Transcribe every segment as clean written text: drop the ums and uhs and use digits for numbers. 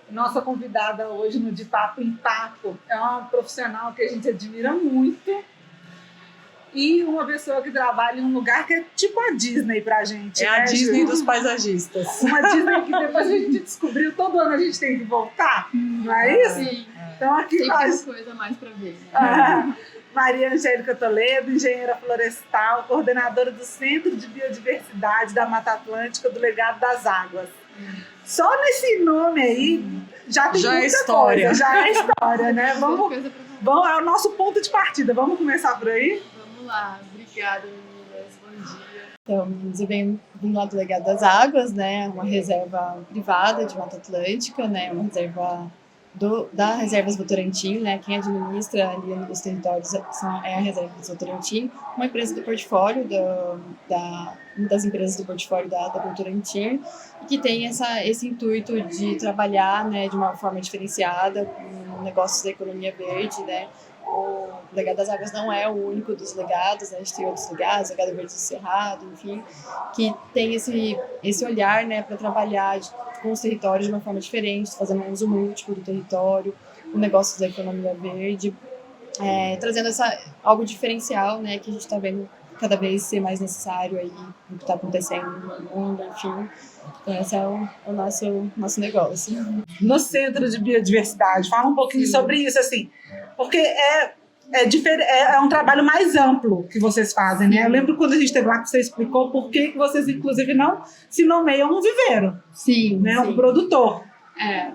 Nossa convidada hoje no De Papo em Papo é uma profissional que a gente admira muito e uma pessoa que trabalha em um lugar que é tipo a Disney pra gente. É, né, a Disney dos paisagistas. Uma Disney que depois a gente descobriu, todo ano a gente tem que voltar, não é isso? Sim. Então aqui tem nós... uma coisa a mais pra ver. Né? Maria Angélica Toledo, engenheira florestal, coordenadora do Centro de Biodiversidade da Mata Atlântica do Legado das Águas. Só nesse nome aí já tem muita história. Coisa, já é história, né? Vamos, é o nosso ponto de partida. Vamos começar por aí? Vamos lá. Obrigada, meninas. Bom dia. Então, eu venho lá do Legado das Águas, né? Uma reserva privada de Mata Atlântica, né? Uma reserva da Reservas Votorantim, né? Quem administra ali os territórios é a Reservas Votorantim, uma empresa do portfólio uma das empresas do portfólio da Votorantim, que tem esse intuito de trabalhar, né, de uma forma diferenciada com negócios da economia verde, né? O Legado das Águas não é o único dos legados, né? A gente tem outros legados, o Legado Verde do Cerrado, enfim, que tem esse olhar, né, para trabalhar com os territórios de uma forma diferente, fazendo um uso múltiplo do território, o negócio da economia verde, trazendo algo diferencial, né, que a gente está vendo cada vez ser mais necessário aí, o que está acontecendo no mundo, enfim. Então, esse é o nosso negócio. No Centro de Biodiversidade, fala um pouquinho sobre isso, assim, porque é um trabalho mais amplo que vocês fazem, né? Eu lembro quando a gente esteve lá que você explicou por que vocês, inclusive, não se nomeiam um viveiro. Sim. Né? Sim. Um produtor.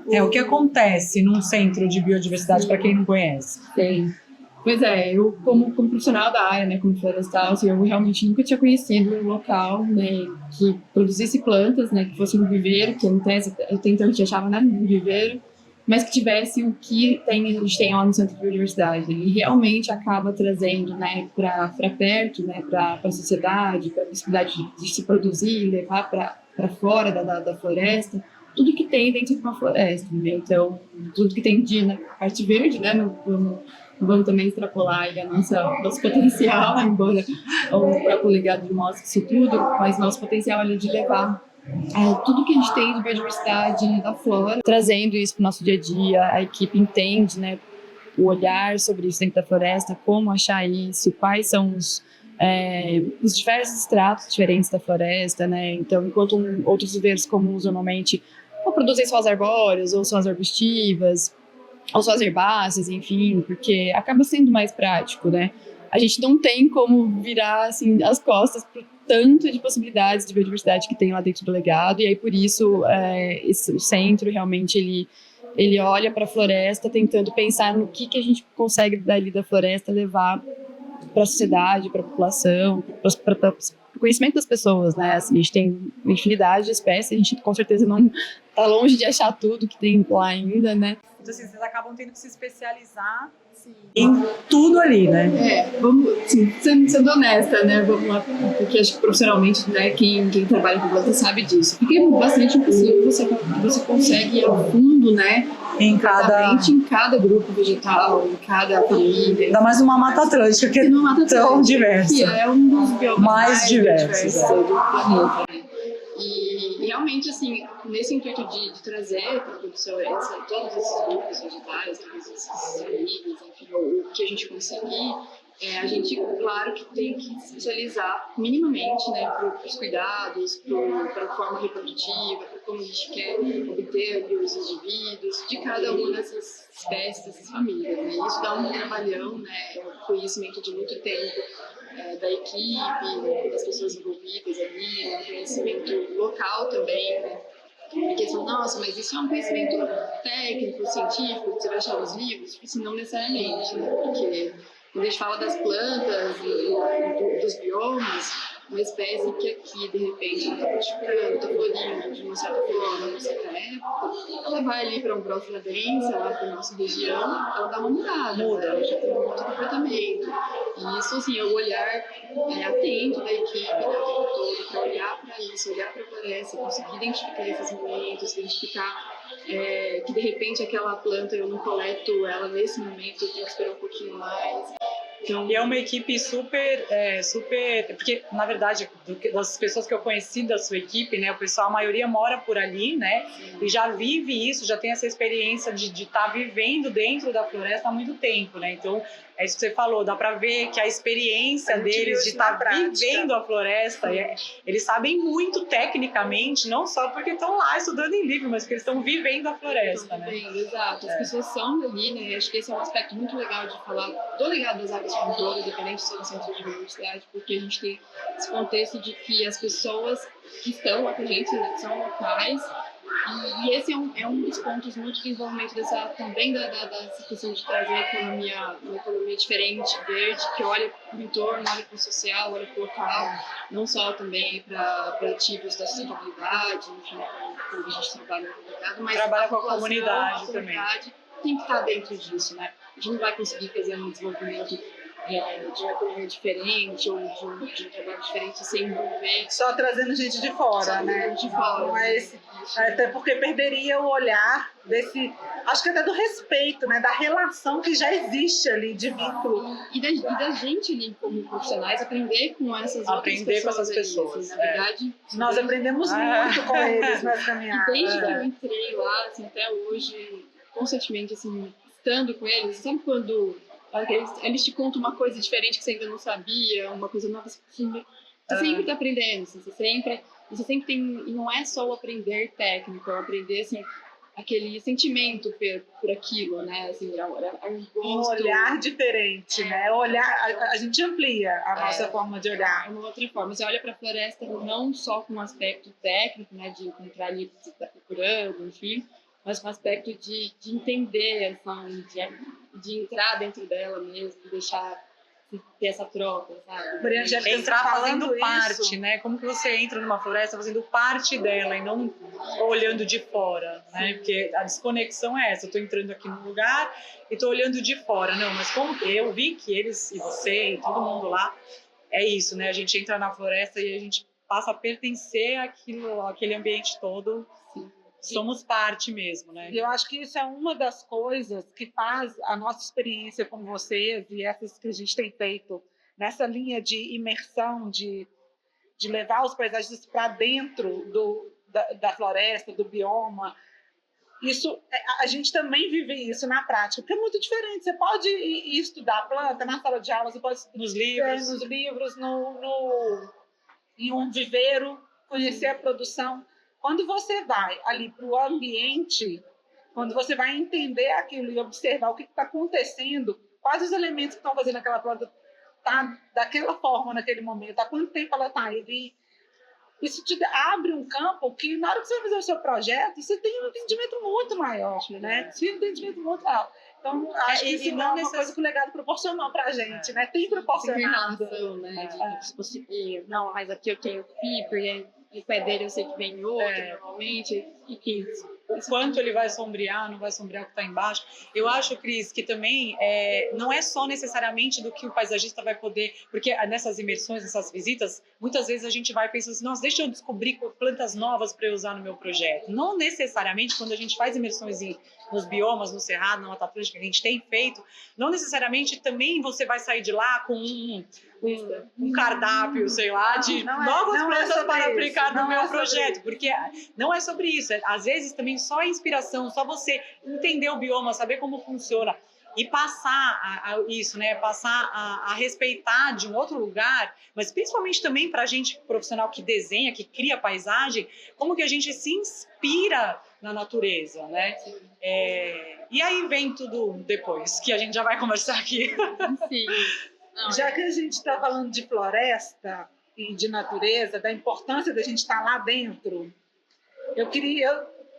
O que acontece num centro de biodiversidade, para quem não conhece. Sim. Pois é, eu como profissional da área, né, como florestal, assim, eu realmente nunca tinha conhecido um local, né, que produzisse plantas, né, que fosse um viveiro, que até então a gente achava, né, um viveiro, mas que tivesse o que a gente tem lá no Centro de Biodiversidade. E realmente acaba trazendo, né, para perto, né, para a sociedade, para a possibilidade de se produzir, levar para fora da floresta, tudo que tem dentro de uma floresta, né? Então, tudo que tem na parte verde, né, vamos também extrapolar aí nosso potencial, embora o próprio legado mostre isso tudo, mas nosso potencial ali de levar tudo que a gente tem de biodiversidade da flora, trazendo isso para o nosso dia a dia. A equipe entende, né, o olhar sobre isso dentro da floresta, como achar isso, quais são os diversos estratos diferentes da floresta, né? Então, enquanto outros viveiros comuns normalmente ou produzem só as arbóreas, ou só as arbustivas, ou só as herbáceas, enfim, porque acaba sendo mais prático, né? A gente não tem como virar, assim, as costas para tanto de possibilidades de biodiversidade que tem lá dentro do legado, e aí por isso o centro realmente ele olha para a floresta tentando pensar no que a gente consegue dali da floresta levar para a sociedade, para a população, para o conhecimento das pessoas, né? Assim, a gente tem uma infinidade de espécies, a gente com certeza não está longe de achar tudo que tem lá ainda, né? Então, assim, vocês acabam tendo que se especializar Sim. em tudo ali, né? Vamos, sim, sendo honesta, né? Vamos lá, porque acho que profissionalmente, né, quem trabalha com planta sabe disso. Porque é bastante impossível você consegue ir ao fundo, né? Em cada grupo vegetal, em cada família. Ainda mais uma Mata Atlântica, que é tão diversa. Que é um dos biomas mais diversos do planeta, né? E realmente, assim, nesse intuito de trazer para a produção todos esses grupos vegetais, todas essas famílias, enfim, o que a gente conseguir, a gente, claro, que tem que se especializar minimamente, né, para os cuidados, para a forma reprodutiva, para como a gente quer obter ali os indivíduos de cada uma dessas espécies, dessas famílias, né? Isso dá um trabalhão, né, um conhecimento de muito tempo da equipe, das pessoas envolvidas ali, um conhecimento local também, né? Porque eles falam, nossa, mas isso é um conhecimento técnico, científico, que você vai achar nos livros? Assim, não necessariamente, né? Porque quando a gente fala das plantas e dos biomas, uma espécie que aqui, de repente, está frutificando, está florindo de uma certa forma, numa certa época, ela vai ali para um próximo densa, lá para a nossa região, ela dá uma mudada, ela já tem um outro comportamento. E isso, assim, é o olhar atento da equipe, né, o tempo todo, para olhar para isso, olhar para a floresta, conseguir identificar esses momentos, identificar que de repente aquela planta eu não coleto ela nesse momento, eu tenho que esperar um pouquinho mais. Então, E é uma equipe super, porque na verdade das pessoas que eu conheci da sua equipe, né, o pessoal, a maioria mora por ali, né, e já vive isso, já tem essa experiência de estar vivendo dentro da floresta há muito tempo, né, então é isso que você falou, dá para ver que a experiência deles de estar vivendo a floresta, eles sabem muito tecnicamente, não só porque estão lá estudando em livro, mas porque eles estão vivendo a floresta, né. Exato, as pessoas são dali, né, acho que esse é um aspecto muito legal de falar do legado das águas como um todo, independente de ser no centro de biodiversidade, porque a gente tem esse contexto de que as pessoas que estão lá com a gente, né, são locais, e esse é um dos pontos no desenvolvimento também dessa questão de trazer uma economia diferente, verde, que olha para o entorno, olha para o social, olha para o local, não só também para ativos da sustentabilidade, enfim, quando a gente trabalha no mercado, mas trabalha com a população, comunidade também. também. Tem que estar dentro disso, né? A gente não vai conseguir fazer um desenvolvimento de uma economia diferente ou de um trabalho diferente sem envolver Só trazendo gente de fora, né? de fora. Não é esse, até porque perderia o olhar desse, acho que até do respeito, né? Da relação que já existe ali de vínculo. E da gente ali como profissionais aprender com essas Aprender outras com essas pessoas. Assim, na verdade, Nós aprendemos muito com eles nessa e caminhada. desde que eu entrei lá, assim, até hoje, constantemente, assim, estando com eles, sabe quando eles te contam uma coisa diferente que você ainda não sabia, uma coisa nova, você sempre está aprendendo, assim, você sempre tem, e não é só o aprender técnico, é o aprender, assim, aquele sentimento por aquilo, né, assim, é um gosto. Um olhar diferente, né? A gente amplia a nossa forma de olhar. É uma outra forma. Você olha para a floresta não só com um aspecto técnico, né, de encontrar ali o que você está procurando, enfim, mas com o aspecto de entender, assim, de entrar dentro dela mesmo, de deixar ter essa troca, sabe? Maria Angélica, Entrar fazendo falando parte, isso, né? Como que você entra numa floresta fazendo parte dela e não olhando de fora, né? Porque a desconexão é essa, eu tô entrando aqui num lugar e tô olhando de fora. Não, mas como que eu vi que eles e você e todo mundo lá, é isso, né? A gente entra na floresta e a gente passa a pertencer àquele ambiente todo. Somos parte mesmo, né? e eu acho que isso é uma das coisas que faz a nossa experiência com vocês e essas que a gente tem feito nessa linha de imersão, de levar os paisagistas para dentro da floresta, do bioma. Isso, a gente também vive isso na prática, porque é muito diferente. Você pode ir estudar planta na sala de aula, você pode Nos livros, em um viveiro, conhecer a produção. Quando você vai ali para o ambiente, quando você vai entender aquilo e observar o que está acontecendo, quais os elementos que estão fazendo aquela planta estar daquela forma naquele momento, há quanto tempo ela está ali, isso te abre um campo que, na hora que você vai fazer o seu projeto, você tem um entendimento muito maior, né? Você tem um entendimento muito maior. Então, acho que isso é uma coisa que o legado proporcionou para a gente, né? Tem proporcionado. Relação, né? Não, mas aqui eu tenho fibra, e o pé dele eu sei que vem outro, normalmente, e que o quanto ele vai sombrear, não vai sombrear o que está embaixo. Eu acho, Cris, que também não é só necessariamente do que o paisagista vai poder, porque nessas imersões, nessas visitas, muitas vezes a gente vai pensando assim, nossa, deixa eu descobrir plantas novas para eu usar no meu projeto. Não necessariamente, quando a gente faz imersões nos biomas, no Cerrado, na Mata Atlântica, que a gente tem feito, não necessariamente também você vai sair de lá com um cardápio, sei lá, de novas plantas para aplicar no meu projeto, porque não é sobre isso. Às vezes também só a inspiração, só você entender o bioma, saber como funciona e passar isso, né? Passar a respeitar de um outro lugar, mas principalmente também para a gente profissional que desenha, que cria paisagem, como que a gente se inspira na natureza, né? E aí vem tudo depois, que a gente já vai conversar aqui. Sim. Já que a gente está falando de floresta e de natureza, da importância da gente estar lá dentro,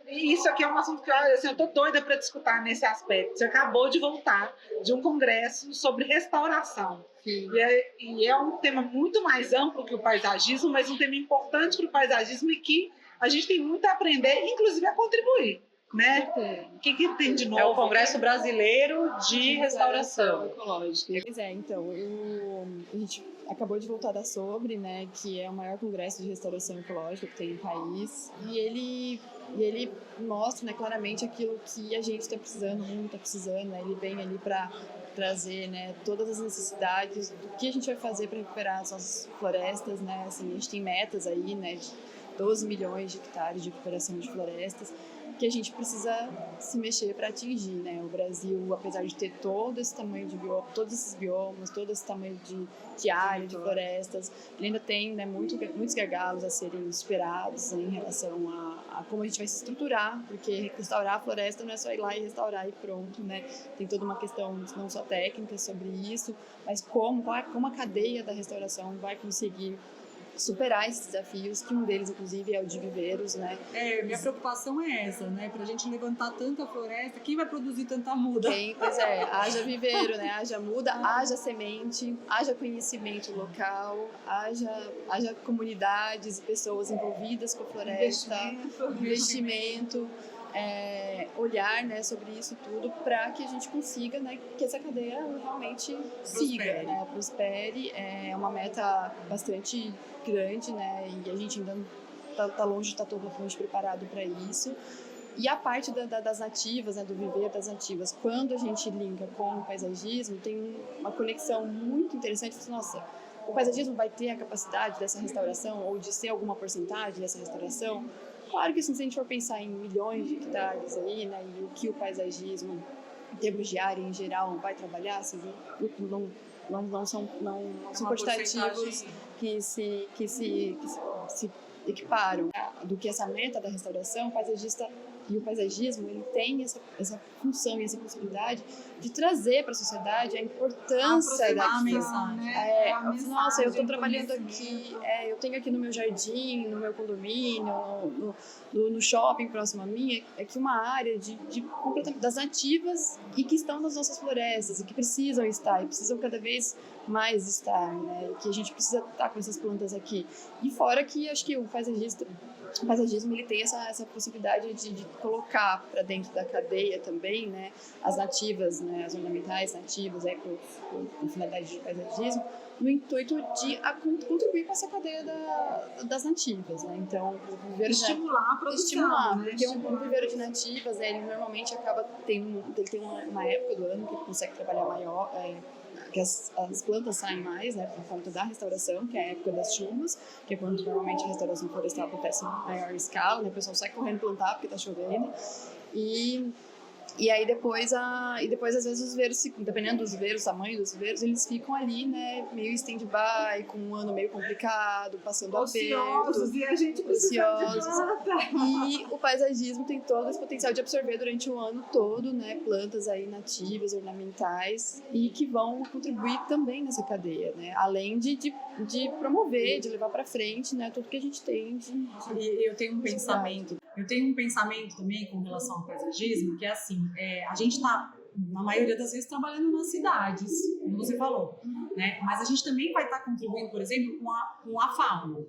isso aqui é um assunto que assim, eu estou doida para discutir nesse aspecto. Você acabou de voltar de um congresso sobre restauração. E é um tema muito mais amplo que o paisagismo, mas um tema importante para o paisagismo e que a gente tem muito a aprender, inclusive a contribuir. né? O que tem de novo? É o Congresso Brasileiro de Restauração Ecológica. Pois é, então, a gente acabou de voltar da Sobre, né, que é o maior congresso de restauração ecológica que tem no país, e ele mostra, né, claramente aquilo que a gente está precisando, o mundo está precisando, né, ele vem ali para trazer, né, todas as necessidades do que a gente vai fazer para recuperar as nossas florestas, né, assim, a gente tem metas aí, né, de 12 milhões de hectares de recuperação de florestas, que a gente precisa se mexer para atingir, né? O Brasil, apesar de ter todo esse tamanho de todos esses biomas, todo esse tamanho de área, de florestas, ele ainda tem, né, muitos gargalos a serem superados, né, em relação a como a gente vai se estruturar, porque restaurar a floresta não é só ir lá e restaurar e pronto, né? Tem toda uma questão não só técnica sobre isso, mas como a cadeia da restauração vai conseguir superar esses desafios, que um deles, inclusive, é o de viveiros, né? Minha preocupação é essa, né? Pra gente levantar tanta floresta, quem vai produzir tanta muda? Pois é, haja viveiro, né? Haja muda, haja semente, haja conhecimento local, haja comunidades e pessoas envolvidas com a floresta, investimento. Olhar, né, sobre isso tudo para que a gente consiga, né, que essa cadeia realmente siga, né, prospere. É uma meta bastante grande, né, e a gente ainda tá longe de estar totalmente preparado para isso. E a parte das nativas, né, do viver das nativas, quando a gente linka com o paisagismo, tem uma conexão muito interessante. Nossa, o paisagismo vai ter a capacidade dessa restauração ou de ser alguma porcentagem dessa restauração? Claro que assim, se a gente for pensar em milhões de hectares aí, né, e o que o paisagismo, em termos de área em geral, vai trabalhar, assim, não são quantitativos que se equiparam do que essa meta da restauração. O paisagista e o paisagismo, ele tem essa função e essa possibilidade de trazer para a sociedade a importância daquilo. Nossa, eu estou trabalhando aqui, eu tenho aqui no meu jardim, no meu condomínio, no shopping próximo a mim, aqui uma área das nativas e que estão nas nossas florestas e que precisam estar e precisam cada vez mais estar, né? E que a gente precisa estar com essas plantas aqui. E fora que acho que o paisagismo ele tem essa possibilidade de colocar para dentro da cadeia também, né, as nativas, né, as ornamentais nativas, com finalidade de paisagismo, no intuito de contribuir com essa cadeia das nativas, né? Então, o viveiro estimular a produção, né? Porque um viveiro de nativas, ele normalmente acaba ele tem uma época do ano que ele consegue trabalhar maior, que as plantas saem mais, né, por conta da restauração, que é a época das chuvas, que é quando normalmente a restauração florestal acontece em maior escala, né, o pessoal sai correndo plantar porque está chovendo, e aí depois às vezes os viveiros, dependendo dos viveiros, o tamanho dos viveiros, eles ficam ali, né, meio stand-by, com um ano meio complicado, passando ociosos, e a gente precisa de planta. E o paisagismo tem todo esse potencial de absorver durante o ano todo, né, plantas aí nativas, ornamentais, e que vão contribuir também nessa cadeia, né, além de promover, de levar para frente, né, tudo que a gente tem. E eu tenho um pensamento também com relação ao paisagismo, que é assim, a gente está, na maioria das vezes, trabalhando nas cidades, como você falou, né? Mas a gente também vai estar contribuindo, por exemplo, com a fauna.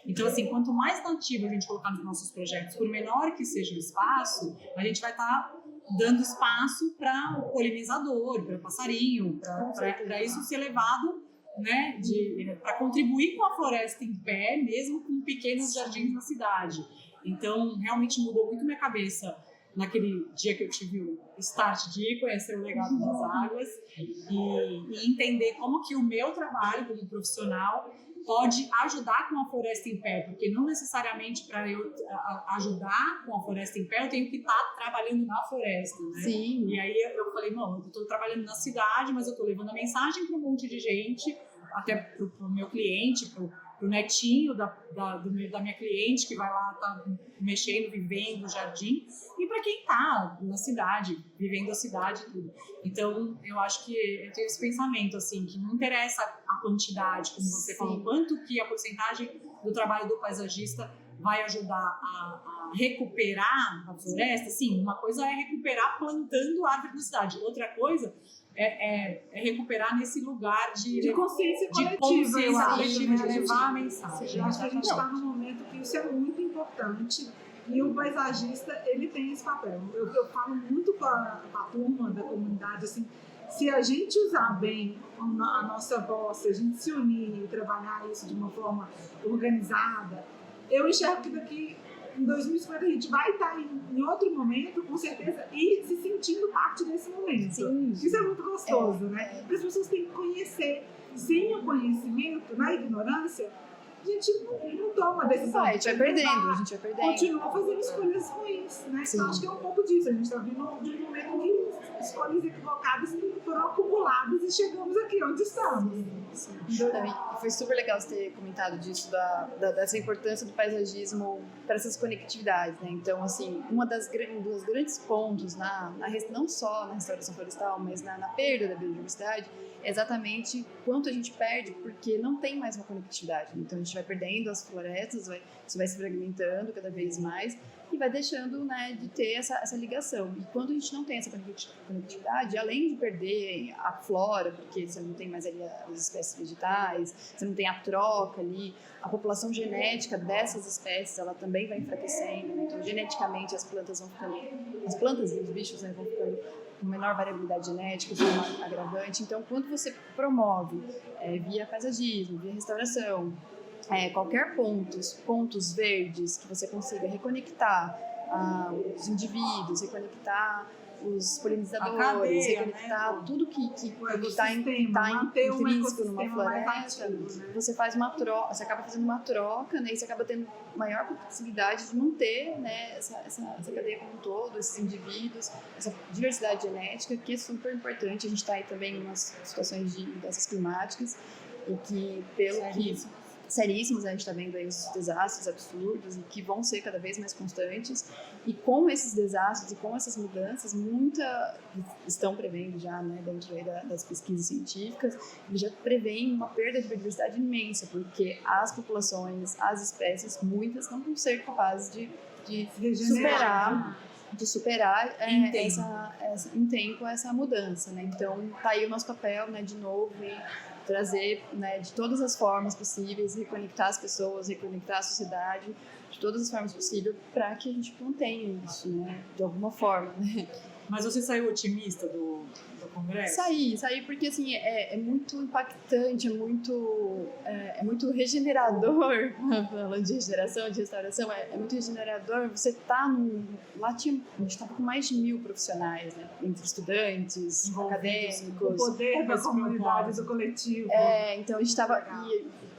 Então, assim, quanto mais nativo a gente colocar nos nossos projetos, por menor que seja o espaço, a gente vai estar dando espaço para o polinizador, para o passarinho, para isso ser levado, né, para contribuir com a floresta em pé, mesmo com pequenos jardins na cidade. Então, realmente mudou muito minha cabeça naquele dia que eu tive o start de conhecer o legado das águas e entender como que o meu trabalho como profissional pode ajudar com a floresta em pé, porque não necessariamente para eu ajudar com a floresta em pé eu tenho que estar trabalhando na floresta, né? Sim. E aí eu falei, não, eu estou trabalhando na cidade, mas eu estou levando a mensagem para um monte de gente, até para o meu cliente, para o netinho da minha cliente que vai lá, tá mexendo, vivendo o jardim, e para quem tá na cidade, vivendo a cidade e tudo. Então, eu acho que eu tenho esse pensamento, assim, que não interessa a quantidade, como você falou, quanto que a porcentagem do trabalho do paisagista vai ajudar a recuperar a floresta. Sim, uma coisa é recuperar plantando árvore na cidade, outra coisa é recuperar nesse lugar de consciência coletiva, de levar a mensagem. Eu acho que a gente está num momento que isso é muito importante, E o paisagista, ele tem esse papel. Eu falo muito com a turma da comunidade, assim, se a gente usar bem a nossa voz, se a gente se unir e trabalhar isso de uma forma organizada, eu enxergo que daqui em 2050 a gente vai estar em outro momento, com certeza, e se sentindo parte desse momento. Sim. Isso é muito gostoso, né? Porque as pessoas têm que conhecer. Sem o conhecimento, na ignorância, a gente não toma decisão. A gente vai perdendo, a gente vai perdendo. Continua fazendo escolhas ruins, né? Sim. Então, acho que é um pouco disso. A gente está vindo de um momento que escolhas equivocadas foram acumuladas e chegamos aqui onde estamos. Então, e foi super legal você ter comentado disso, dessa importância do paisagismo para essas conectividades, né? Então, assim, um dos grandes pontos, não só na restauração florestal, mas na perda da biodiversidade, é exatamente quanto a gente perde porque não tem mais uma conectividade. Então, a gente vai perdendo as florestas, isso vai se fragmentando cada vez mais e vai deixando, né, de ter essa ligação. E quando a gente não tem essa conectividade, além de perder a flora, porque você não tem mais ali as espécies vegetais, você não tem a troca ali, a população genética dessas espécies, ela também vai enfraquecendo, né? Então, geneticamente, as plantas e os bichos, né, vão ficando com menor variabilidade genética, isso é um agravante. Então, quando você promove via paisagismo, via restauração, qualquer pontos verdes que você consiga reconectar os indivíduos, reconectar os polinizadores, cadeia, reconectar, né? Tudo que está intrínseco numa floresta, né? Você faz uma troca, você acaba fazendo uma troca, né? E você acaba tendo maior possibilidade de manter, né, essa cadeia como um todo, esses indivíduos, essa diversidade genética, que é super importante. A gente está aí também em umas situações de mudanças climáticas e que, seríssimos, a gente está vendo aí os desastres absurdos e que vão ser cada vez mais constantes, e com esses desastres e com essas mudanças, estão prevendo já, né, dentro aí das pesquisas científicas, eles já preveem uma perda de biodiversidade imensa, porque as populações, as espécies, muitas não vão ser capazes de superar em tempo essa mudança, né? Então, tá aí o nosso papel, né, de novo, em trazer, né, de todas as formas possíveis, reconectar as pessoas, reconectar a sociedade, de todas as formas possíveis, para que a gente contenha isso, né, de alguma forma, né? Mas você saiu otimista do congresso? Saí porque, assim, é muito impactante, é muito regenerador, falando de regeneração, de restauração, é muito regenerador. Você tá lá a gente estava com mais de 1.000 profissionais, né, entre estudantes, acadêmicos. O poder da comunidade, do coletivo. Então a gente estava...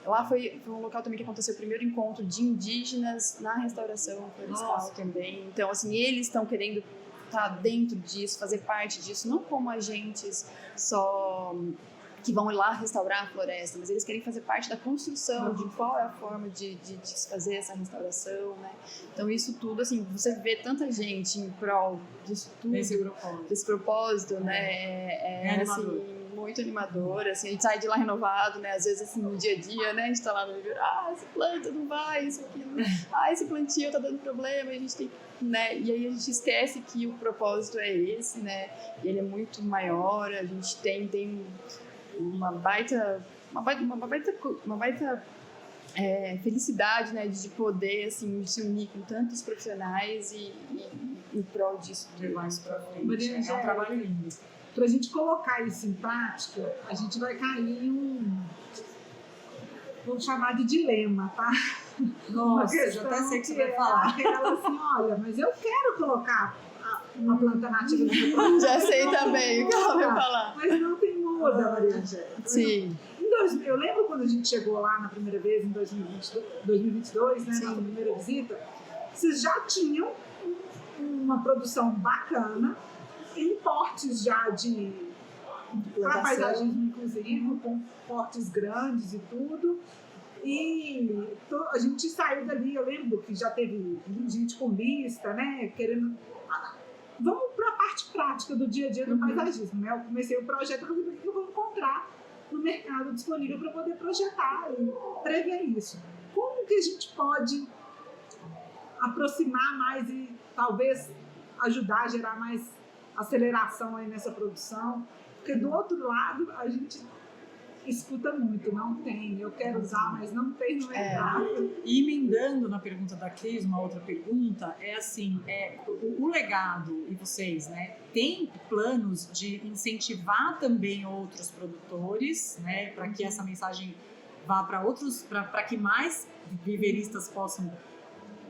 Lá foi um local também que aconteceu o primeiro encontro de indígenas na restauração florestal também. Então, assim, eles estão querendo estar dentro disso, fazer parte disso, não como agentes só que vão ir lá restaurar a floresta, mas eles querem fazer parte da construção de qual é a forma de se fazer essa restauração, né? Então isso tudo, assim, você vê tanta gente em prol disso tudo, desse propósito, né? Assim, muito animador, assim, a gente sai de lá renovado, né? Às vezes, assim, no dia a dia, né? A gente tá lá no viveiro, essa planta não vai, isso aqui não... esse plantio tá dando problema, a gente tem, né? E aí a gente esquece que o propósito é esse, né? E ele é muito maior, a gente tem uma baita felicidade, né, de poder, assim, se unir com tantos profissionais e em prol disso levar isso para frente. É um trabalho lindo. Para a gente colocar isso em prática, a gente vai cair em vamos chamar de dilema, tá? Nossa, já até sei que você vai falar. Aquela assim, olha, mas eu quero colocar a planta nativa do meu produto. Já sei também o que ela vai falar. Mas não tem muda, Maria Angélica. Sim. Eu lembro quando a gente chegou lá na primeira vez, em 2022, né, nossa primeira visita, vocês já tinham uma produção bacana, em portes já para paisagismo inclusive, com portes grandes e tudo. E a gente saiu dali, eu lembro que já teve gente com lista, né, querendo... Vamos para a parte prática do dia a dia do paisagismo, né? Eu comecei o projeto, eu falei, eu vou encontrar no mercado disponível para poder projetar e prever isso. Como que a gente pode aproximar mais e talvez ajudar a gerar mais aceleração aí nessa produção? Porque do outro lado, a gente escuta muito, não tem, eu quero usar, mas não tem no mercado. E emendando na pergunta da Cris, uma outra pergunta, é assim, o legado e vocês, né, tem planos de incentivar também outros produtores, né, para que essa mensagem vá para outros, para que mais viveristas possam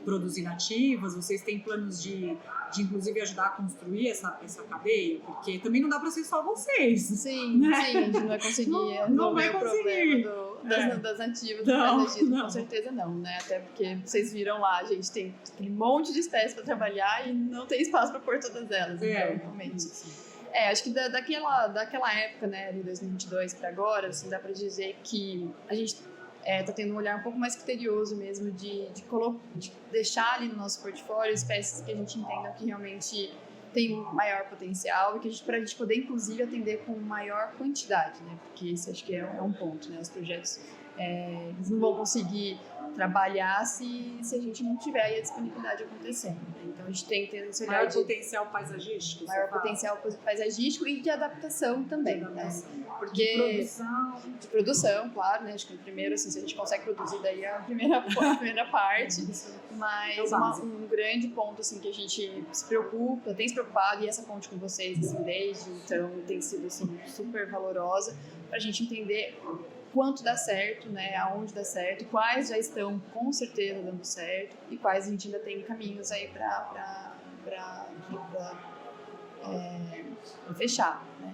produzir nativas? Vocês têm planos de inclusive ajudar a construir essa cadeia? Porque também não dá para ser só vocês. Sim, né? Sim, a gente não vai conseguir resolver o problema das nativas do paisagismo, com certeza não, né? Até porque vocês viram lá, a gente tem aquele monte de espécies para trabalhar e não tem espaço para pôr todas elas, então, realmente. Acho que daquela época, né, de 2022 para agora, assim, dá para dizer que a gente tá tendo um olhar um pouco mais criterioso mesmo de deixar ali no nosso portfólio espécies que a gente entenda que realmente tem um maior potencial e que para a gente poder, inclusive, atender com maior quantidade, né? Porque isso acho que é um ponto, né? Os projetos eles não vão conseguir trabalhar se a gente não tiver aí a disponibilidade acontecendo, né? Então a gente tem que ter esse olhar maior potencial paisagístico. Maior potencial paisagístico e de adaptação também, né? Porque de produção, claro, né? Acho que primeiro, assim, se a gente consegue produzir daí a primeira parte, mas um grande ponto, assim, que a gente se preocupa, tem se preocupado, e essa ponte com vocês, assim, desde então, tem sido, assim, super valorosa, pra gente entender quanto dá certo, né, aonde dá certo, quais já estão com certeza dando certo e quais a gente ainda tem caminhos aí para fechar, né?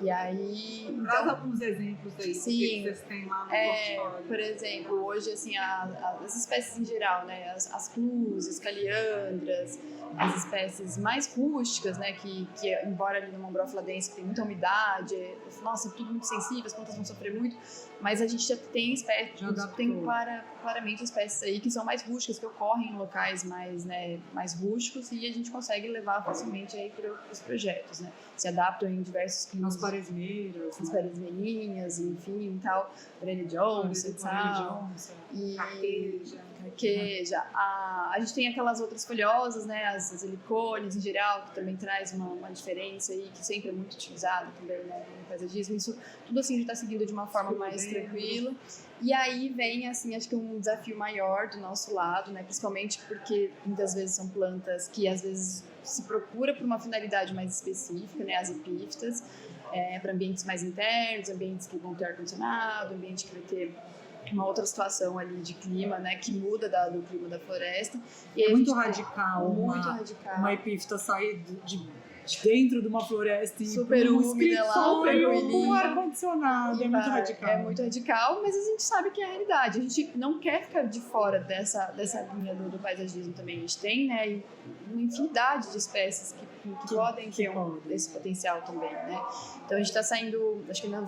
E aí... Traz alguns exemplos aí do que vocês têm lá no portfólio. Por exemplo, hoje, assim, as espécies em geral, né, as cluses, caliandras, as espécies mais rústicas, né, que embora ali no Mombrófila dense tem muita umidade, nossa, tudo muito sensível, as plantas vão sofrer muito, mas a gente já tem espécies, tem claramente espécies aí que são mais rústicas, que ocorrem em locais mais rústicos e a gente consegue levar facilmente aí para os projetos, né, se adaptam em diversos climas. As quaresmeirinhas, enfim, e tal, Brené Johnson, e carqueja. A gente tem aquelas outras folhosas, né, as helicones em geral, que também traz uma diferença aí, que sempre é muito utilizado também, né, no paisagismo. Isso tudo assim a gente está seguindo de uma forma mais tranquila. E aí vem, assim, acho que um desafio maior do nosso lado, né, principalmente porque muitas vezes são plantas que às vezes se procura por uma finalidade mais específica, né, as epífitas, para ambientes mais internos, ambientes que vão ter ar-condicionado, ambiente que vai ter uma outra situação ali de clima, né, que muda do clima da floresta. E é muito radical, uma epífita sair de dentro de uma floresta e super úmida lá, com ar-condicionado, é muito radical. É muito radical, mas a gente sabe que é a realidade. A gente não quer ficar de fora dessa linha do paisagismo também. A gente tem, né, uma infinidade de espécies que podem ter esse potencial também, né? Então a gente está saindo, acho que no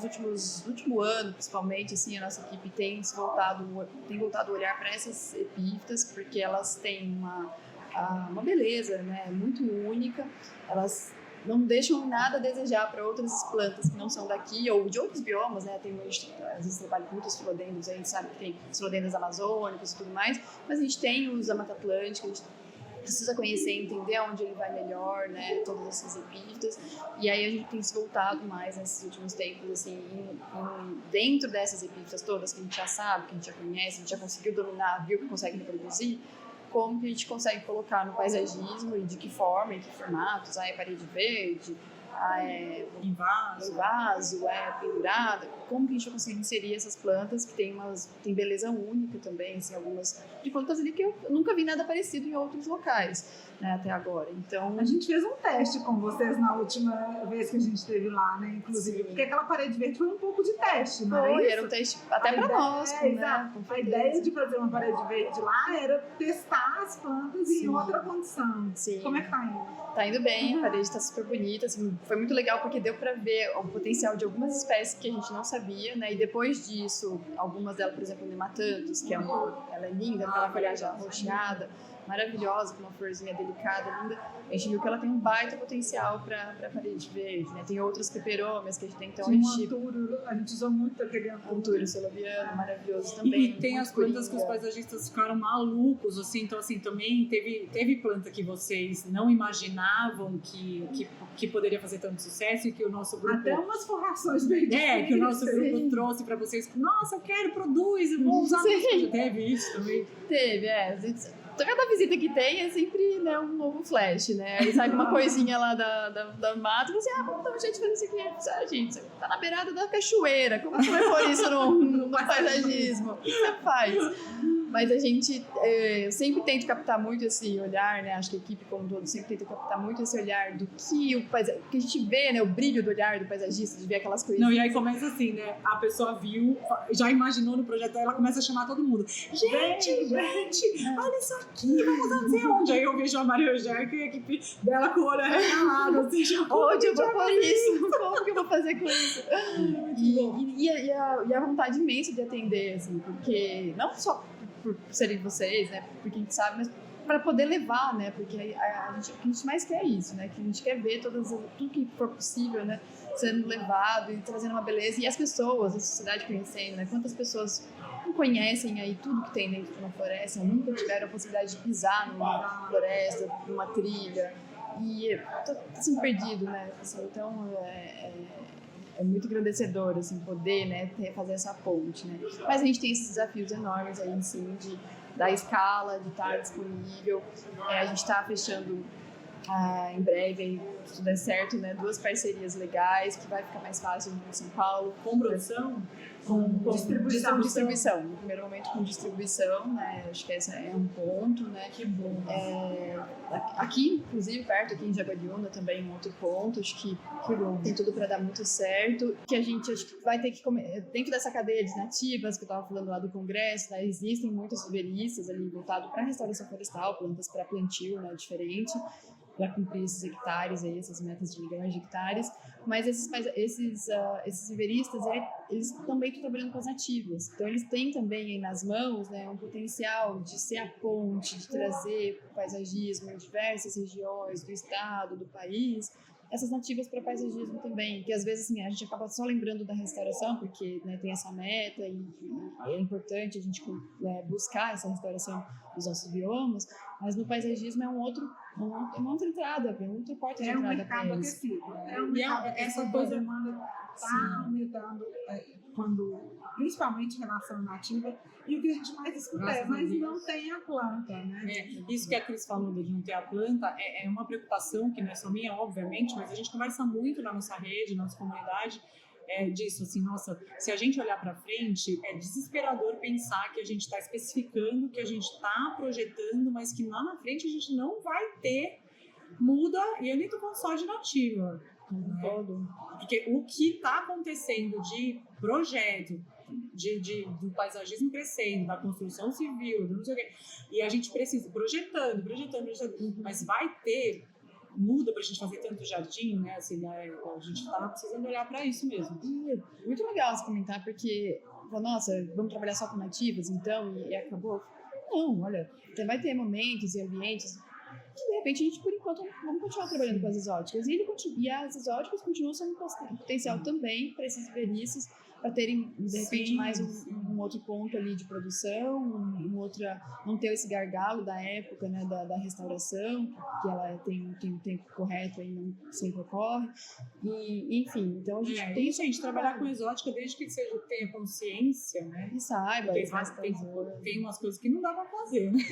último ano, principalmente, assim, a nossa equipe tem voltado a olhar para essas epífitas, porque elas têm uma beleza, né, muito única. Elas não deixam nada a desejar para outras plantas que não são daqui ou de outros biomas, né? Às vezes trabalha com muitos filodendros, a gente sabe que tem os filodendros amazônicos e tudo mais, mas a gente tem os da Mata Atlântica, a gente precisa conhecer, entender onde ele vai melhor, né? Todas essas epífitas. E aí a gente tem se voltado mais nesses últimos tempos, assim, dentro dessas epífitas todas que a gente já sabe, que a gente já conhece, a gente já conseguiu dominar, viu que consegue reproduzir, como que a gente consegue colocar no paisagismo e de que forma, em que formatos, parede verde, em vaso, pendurada, como que a gente vai conseguir inserir essas plantas que tem beleza única também, assim, algumas de plantas ali que eu nunca vi nada parecido em outros locais, né, até agora. Então a gente fez um teste com vocês na última vez que a gente esteve lá, né, inclusive, sim, porque aquela parede verde foi um pouco de teste, não é isso? Era um teste até para nós, né? Exato. A ideia de fazer uma parede verde lá era testar as plantas, sim, em outra condição. Sim. Como é que tá indo? Tá indo bem, a parede tá super bonita, assim, foi muito legal porque deu para ver o potencial de algumas espécies que a gente não sabia, né? E depois disso, algumas delas, por exemplo, Nematanthus, que ela é linda, aquela folhagem arroxeada, maravilhosa, com uma florzinha delicada, linda, a gente viu que ela tem um baita potencial para parede verde, né? Tem outros peperômias que a gente tem, então a gente usou muito aquele antúrio celoviano, maravilhoso também. E tem as plantas que os paisagistas ficaram malucos, assim, então assim, também teve planta que vocês não imaginavam que poderia fazer tanto sucesso e que o nosso grupo... Até umas forrações bem difíceis. Que o nosso grupo trouxe para vocês. Nossa, eu quero, produz, eu vou usar. Teve isso também? Teve, cada visita que tem é sempre, né, um novo flash, né? Aí sai uma coisinha lá da mata e você, vamos dar um jeito de fazer isso aqui. Gente, você tá na beirada da cachoeira, como você vai pôr isso no paisagismo? O que você faz? Mas a gente, eu sempre tento captar muito esse olhar, né? Acho que a equipe como um todo sempre tenta captar muito esse olhar do que que a gente vê, né? O brilho do olhar do paisagista, de ver aquelas coisas. Não, e aí começa assim, né? A pessoa viu, já imaginou no projeto dela, ela começa a chamar todo mundo. Gente, olha isso aqui, vamos não sei onde. Aí eu vejo a Maria Eugénia e a equipe dela com o olho arregalado, assim, onde eu vou pôr isso? Como que eu vou fazer com isso? E a vontade imensa de atender, assim, porque não só por serem vocês, né, porque a gente sabe, mas para poder levar, né, porque o que a gente mais quer é isso, né, que a gente quer ver tudo que for possível, né, sendo levado e trazendo uma beleza, e as pessoas, a sociedade conhecendo, né, quantas pessoas não conhecem aí tudo que tem dentro de uma floresta, nunca tiveram a possibilidade de pisar numa floresta, numa trilha, e tá sendo perdido, né, assim, então é muito engrandecedor, assim, poder, né, fazer essa ponte, né. Mas a gente tem esses desafios enormes aí, sim, da escala, de estar disponível. A gente está fechando em breve, aí, se tudo der certo, né, 2 parcerias legais, que vai ficar mais fácil em São Paulo. Com produção? Com distribuição. No primeiro momento com distribuição, né, acho que esse é um ponto, né. Que bom. Aqui, inclusive, perto aqui em Jaguariúna também um outro ponto, acho que tem tudo para dar muito certo, que a gente acho que vai ter que dentro dessa cadeia de nativas que eu estava falando lá do congresso, né, existem muitos viveristas ali voltados para restauração florestal, plantas para plantio, né, diferente, para cumprir esses hectares aí, essas metas de milhões de hectares, mas esses viveristas, eles também estão trabalhando com as nativas, então eles têm também aí nas mãos, né, um potencial de ser a ponte, de trazer o paisagismo em diversas regiões do estado, do país, essas nativas para paisagismo também, que às vezes assim, a gente acaba só lembrando da restauração, porque, né, tem essa meta e é importante a gente, né, buscar essa restauração dos nossos biomas, mas no paisagismo é uma outra entrada, é outra porta de entrada para eles. Aquecido, é um mercado aquecido. Essa coisa demanda está aumentando, principalmente em relação à nativa, e o que a gente mais escuta mas não tem a planta, né? Isso que a Cris falou de não ter a planta é uma preocupação que não é só minha, obviamente, mas a gente conversa muito na nossa rede, na nossa comunidade, disso, assim, nossa, se a gente olhar para frente, é desesperador pensar que a gente está especificando, que a gente está projetando, mas que lá na frente a gente não vai ter muda, e eu nem estou falando só de nativa, todo. Porque o que está acontecendo de projeto, do paisagismo crescendo, da construção civil, do não sei o quê, e a gente precisa, projetando, mas vai ter muda para a gente fazer tanto jardim, né? Assim, né? A gente está precisando olhar para isso mesmo. E muito legal você comentar, porque, nossa, vamos trabalhar só com nativas, então, e acabou. Não, olha, vai ter momentos e ambientes que, de repente, a gente, por enquanto, vamos continuar trabalhando com as exóticas. E as exóticas continuam sendo um potencial também para esses viveristas, para terem, de repente, mais um outro ponto ali de produção, não ter esse gargalo da época, né, da restauração, que ela tem um tempo correto e não sempre ocorre. E, enfim, então a gente tem... gente, trabalhar com exótica desde que tenha consciência, né? E saiba. Tem umas coisas que não dá para fazer, né?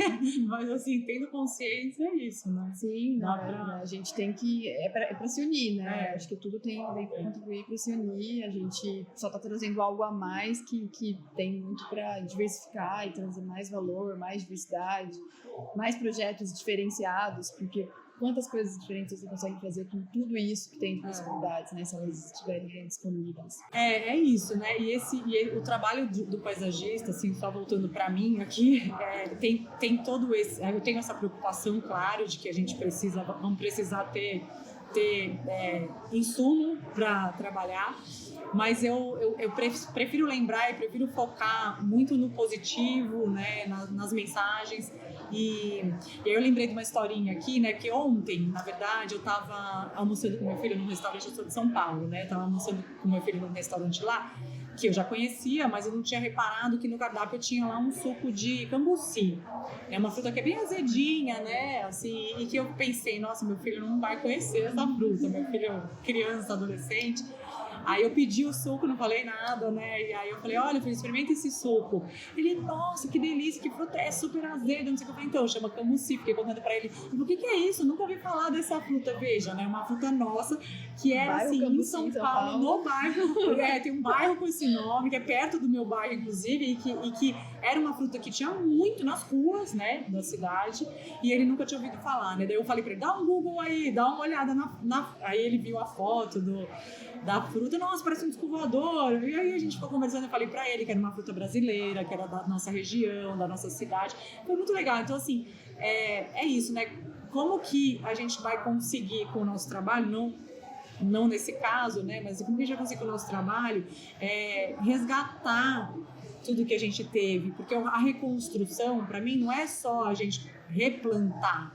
Mas, assim, tendo consciência é isso, né? Sim, a gente tem que... É para se unir, né? Acho que tudo vem para contribuir para se unir. A gente só está trazendo algo a mais que tem muito para diversificar e trazer mais valor, mais diversidade, mais projetos diferenciados, porque quantas coisas diferentes você consegue fazer com tudo isso que tem de possibilidades, né, se elas estiverem bem disponíveis. É isso, né? E o trabalho do paisagista, assim, só voltando para mim aqui, tem todo esse... Eu tenho essa preocupação, claro, de que a gente vamos precisar ter insumo para trabalhar, mas eu prefiro lembrar e prefiro focar muito no positivo, né, nas mensagens, E aí eu lembrei de uma historinha aqui, né? Que ontem, na verdade, eu tava almoçando com meu filho num restaurante, eu sou de São Paulo, né? Tava almoçando com meu filho num restaurante lá, que eu já conhecia, mas eu não tinha reparado que no cardápio tinha lá um suco de cambuci. É uma fruta que é bem azedinha, né? Assim, e que eu pensei, nossa, meu filho não vai conhecer essa fruta, meu filho criança, adolescente. Aí eu pedi o suco, não falei nada, né? E aí eu falei, olha, filho, experimenta esse suco. Ele, nossa, que delícia, que fruta é super azeda, não sei o que. Eu falei, então, chama cambuci. Fiquei contando pra ele, o que é isso? Eu nunca ouvi falar dessa fruta. Veja, né? Uma fruta nossa, que era assim, em São Paulo, no bairro. Tem um bairro com esse nome, que é perto do meu bairro, inclusive, e que era uma fruta que tinha muito nas ruas, né, da cidade, e ele nunca tinha ouvido falar, né? Daí eu falei pra ele, dá um Google aí, dá uma olhada Aí ele viu a foto da fruta, nossa, parece um disco voador. E aí a gente ficou conversando, eu falei pra ele que era uma fruta brasileira, que era da nossa região, da nossa cidade. Foi muito legal. Então, assim, é isso, né? Como que a gente vai conseguir com o nosso trabalho, não nesse caso, né? Mas como que a gente vai conseguir com o nosso trabalho resgatar tudo que a gente teve? Porque a reconstrução, para mim, não é só a gente replantar,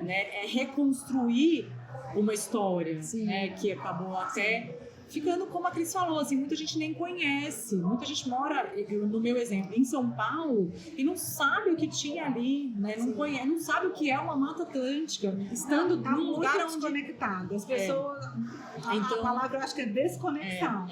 né? É reconstruir uma história, né? Que acabou até ficando, como a Cris falou, assim, muita gente nem conhece, muita gente mora, no meu exemplo, em São Paulo e não sabe o que tinha ali, né? Não sabe o que é uma Mata Atlântica, estando num lugar desconectado. As pessoas, então, a palavra eu acho que é desconexão.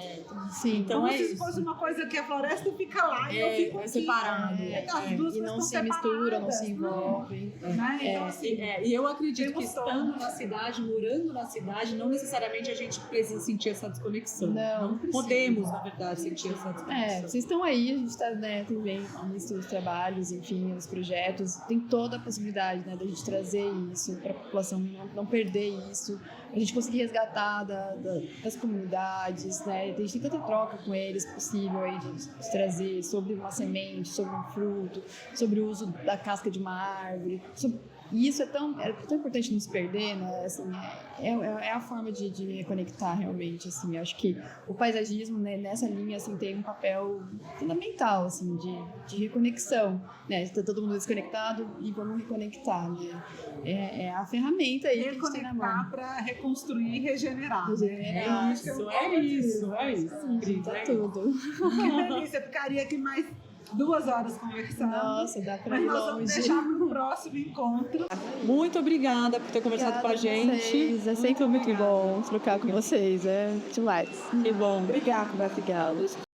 Sim, então como se fosse uma coisa que a floresta fica lá e eu fico aqui, separado. As duas e não se misturam, não se envolvem. Né? Então, assim, e eu acredito que estando na cidade, morando na cidade, não necessariamente a gente precisa sentir essa desconexão. Não podemos, na verdade, sentir essa desconexão. Vocês estão aí, a gente está, né, também nos trabalhos, enfim, nos projetos, tem toda a possibilidade, né, da gente trazer isso para a população, não perder isso, a gente conseguir resgatar das comunidades, né, a gente tem tanta troca com eles possível aí de trazer sobre uma semente, sobre um fruto, sobre o uso da casca de uma árvore, e isso é tão importante não se perder, né? Assim, é a forma de reconectar realmente, assim. Eu acho que o paisagismo, né, nessa linha, assim, tem um papel fundamental, assim, de reconexão, né? Está todo mundo desconectado e vamos reconectar, né? É a ferramenta aí que a gente tem na mão. Reconectar para reconstruir e regenerar. É isso. Tá tudo. Que delícia, ficaria aqui mais 2 horas conversando. Nossa, dá pra ir Mas nós vamos longe. deixar para o próximo encontro. Muito obrigada por ter conversado com a gente. Vocês. É sempre muito bom trocar com vocês, é demais. Que bom. Obrigada.